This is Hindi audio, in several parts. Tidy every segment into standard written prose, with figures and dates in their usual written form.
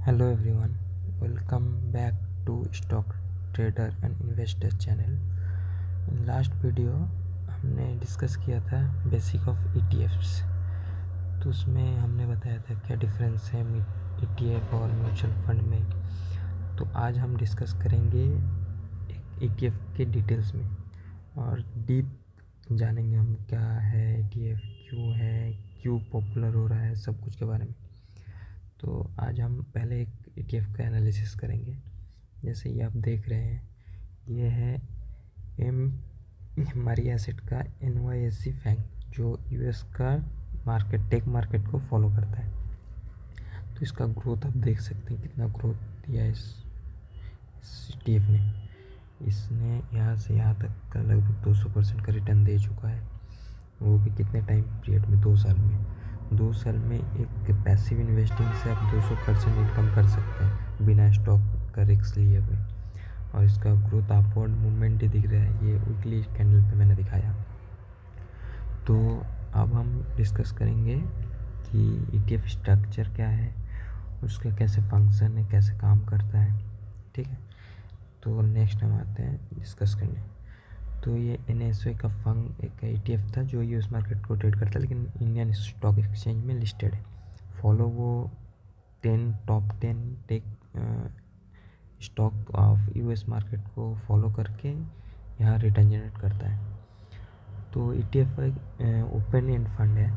Hello everyone, welcome back to Stock Trader and Investor channel. Last video हमने डिस्कस किया था बेसिक ऑफ ETFs। तो उसमें हमने बताया था क्या डिफरेंस है ETF और म्यूचुअल फंड में। तो आज हम डिस्कस करेंगे एक ETF के डिटेल्स में और डीप जानेंगे हम क्या है ETF, क्यों पॉपुलर हो रहा है, सब कुछ के बारे में। तो आज हम पहले एक ETF का एनालिसिस करेंगे। जैसे ये आप देख रहे हैं, ये है हमारी एसेट का NYSE फैंग, जो US का टेक मार्केट को फॉलो करता है। तो इसका ग्रोथ आप देख सकते हैं, कितना ग्रोथ दिया इस ETF ने। इसने यहाँ से यहाँ तक का लगभग 200% का रिटर्न दे चुका है, वो भी कितने टाइम पीरियड में, 2 साल में। 2 साल में एक पैसिव इन्वेस्टिंग से आप 200% इनकम कर सकते हैं बिना स्टॉक का रिस्क लिए हुए। और इसका ग्रोथ अपवर्ड मूवमेंट ही दिख रहा है, ये वीकली कैंडल पे मैंने दिखाया। तो अब हम डिस्कस करेंगे कि ETF स्ट्रक्चर क्या है, उसका कैसे फंक्शन है, कैसे काम करता है। ठीक है, तो नेक्स्ट हम आते हैं डिस्कस करने। तो ये NSE का फंड एक ETF था जो US मार्केट को ट्रेड करता है, लेकिन इंडियन स्टॉक एक्सचेंज में लिस्टेड है। फॉलो वो top 10 tech stock of US market को फॉलो करके यहाँ रिटर्न जनरेट करता है। तो ETF एक ओपन एंड फंड है,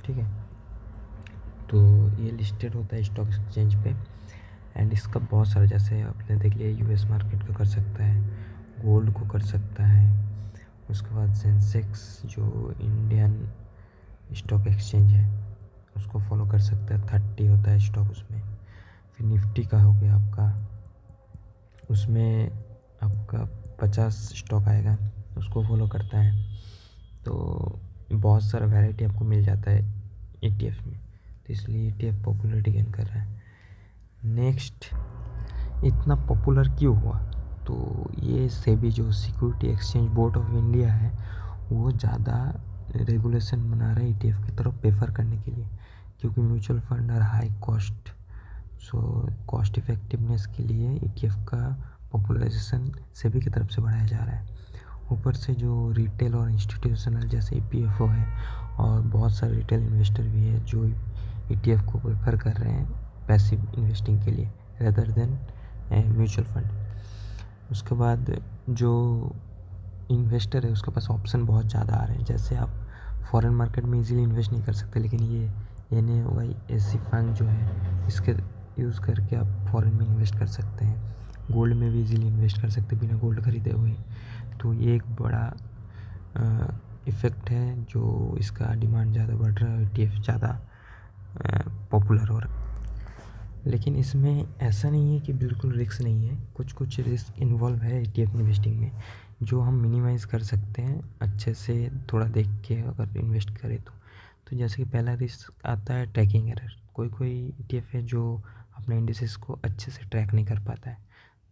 ठीक है। तो ये लिस्टेड होता है स्टॉक एक्सचेंज पे एंड इसका बहुत सारा, जैसे आपने देख लिया, US मार्केट का कर सकता है, गोल्ड को कर सकता है, उसके बाद सेंसेक्स जो इंडियन स्टॉक एक्सचेंज है उसको फॉलो कर सकता है, 30 होता है स्टॉक उसमें। फिर निफ्टी का हो गया आपका, उसमें आपका 50 स्टॉक आएगा, उसको फॉलो करता है। तो बहुत सारा वैरायटी आपको मिल जाता है ETF में, तो इसलिए ETF पॉपुलरिटी गेन कर रहा है। नेक्स्ट, इतना पॉपुलर क्यों हुआ? तो ये सेबी जो security exchange board of India है, वो ज़्यादा रेगुलेशन बना रहा है ETF की तरफ प्रेफर करने के लिए, क्योंकि म्यूचुअल फंड और high cost, so cost effectiveness के लिए ETF का पॉपुलराइजेशन सेबी की तरफ से बढ़ाया जा रहा है। ऊपर से जो रिटेल और इंस्टीट्यूशनल जैसे EPFO है और बहुत सारे रिटेल इन्वेस्टर भी है जो ETF को प्रेफर कर रहे हैं पैसिव इन्वेस्टिंग के लिए रेदर देन म्यूचुअल फंड। उसके बाद जो इन्वेस्टर है उसके पास ऑप्शन बहुत ज़्यादा आ रहे हैं। जैसे आप फॉरेन मार्केट में इजीली इन्वेस्ट नहीं कर सकते, लेकिन ये NYSE फंड जो है इसके यूज़ करके आप फॉरेन में इन्वेस्ट कर सकते हैं। गोल्ड में भी इजीली इन्वेस्ट कर सकते हैं बिना गोल्ड खरीदे हुए। तो ये एक बड़ा इफ़ेक्ट है जो इसका डिमांड ज़्यादा बढ़ रहा है, ETF ज़्यादा पॉपुलर हो रहा है। लेकिन इसमें ऐसा नहीं है कि बिल्कुल रिस्क नहीं है, कुछ रिस्क इन्वॉल्व है ETF इन्वेस्टिंग में, जो हम मिनिमाइज़ कर सकते हैं अच्छे से थोड़ा देख के अगर इन्वेस्ट करें तो जैसे कि पहला रिस्क आता है ट्रैकिंग एरर। कोई ETF है जो अपने इंडिसेस को अच्छे से ट्रैक नहीं कर पाता है,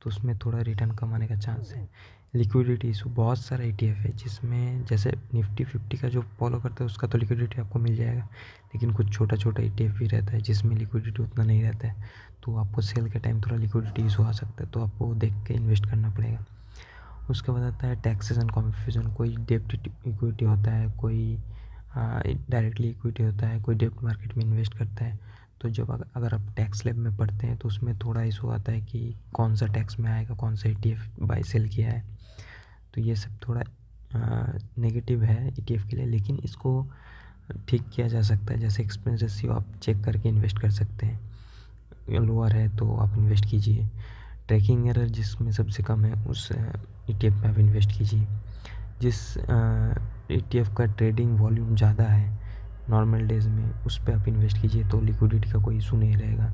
तो उसमें थोड़ा रिटर्न कम आने का चांस है। लिक्विडिटी इशू, बहुत सारा ETF है जिसमें, जैसे निफ्टी 50 का जो फॉलो करता है उसका तो लिक्विडिटी आपको मिल जाएगा, लेकिन कुछ छोटा ETF भी रहता है जिसमें लिक्विडिटी उतना नहीं रहता है, तो आपको सेल के टाइम थोड़ा लिक्विडिटी इशू आ सकता है, तो आपको देख के इन्वेस्ट करना पड़ेगा। उसके बाद आता है टैक्सेशन कन्फ्यूजन। कोई डेप्ट इक्विटी होता है, कोई डायरेक्टली इक्विटी होता है, कोई डेप्ट मार्केट में इन्वेस्ट करता है। तो जब अगर आप टैक्स स्लैब में पढ़ते हैं तो उसमें थोड़ा इशू आता है कि कौन सा टैक्स में आएगा, कौन सा ETF बाई सेल किया है। तो ये सब थोड़ा नेगेटिव है ETF के लिए, लेकिन इसको ठीक किया जा सकता है। जैसे एक्सपेंस रेशियो आप चेक करके इन्वेस्ट कर सकते हैं, लोअर है तो आप इन्वेस्ट कीजिए। ट्रैकिंग एरर जिसमें सबसे कम है उस ETF में आप इन्वेस्ट कीजिए। जिस ETF का ट्रेडिंग वॉल्यूम ज़्यादा है नॉर्मल डेज में, उस पर आप इन्वेस्ट कीजिए, तो लिक्विडिटी का कोई इशू नहीं रहेगा।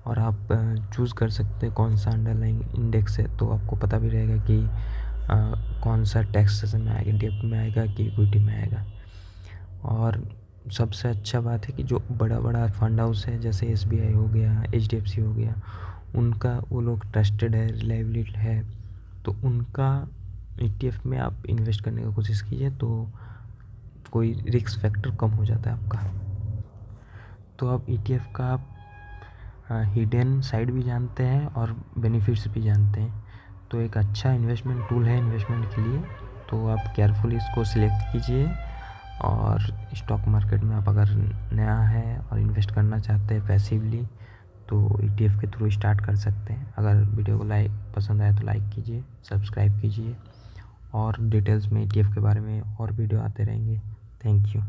और आप चूज़ कर सकते हैं कौन सा अंडरलाइंग इंडेक्स है, तो आपको पता भी रहेगा कि कौन सा टैक्सेशन में आएगा, डेप्ट में आएगा कि इक्विटी में आएगा। और सबसे अच्छा बात है कि जो बड़ा फंड हाउस है जैसे SBI हो गया, HDFC हो गया, उनका वो लोग ट्रस्टेड है, रिलायबल है, तो उनका ETF में आप इन्वेस्ट करने की कोशिश कीजिए, तो कोई रिस्क फैक्टर कम हो जाता है आपका। तो अब ETF का आप हिडन साइड भी जानते हैं और बेनिफिट्स भी जानते हैं। तो एक अच्छा इन्वेस्टमेंट टूल है इन्वेस्टमेंट के लिए, तो आप केयरफुली इसको सिलेक्ट कीजिए। और स्टॉक मार्केट में आप अगर नया है और इन्वेस्ट करना चाहते हैं पैसिवली, तो ETF के थ्रू स्टार्ट कर सकते हैं। अगर वीडियो को पसंद आए तो लाइक कीजिए, सब्सक्राइब कीजिए, और डिटेल्स में ETF के बारे में और वीडियो आते रहेंगे। Thank you.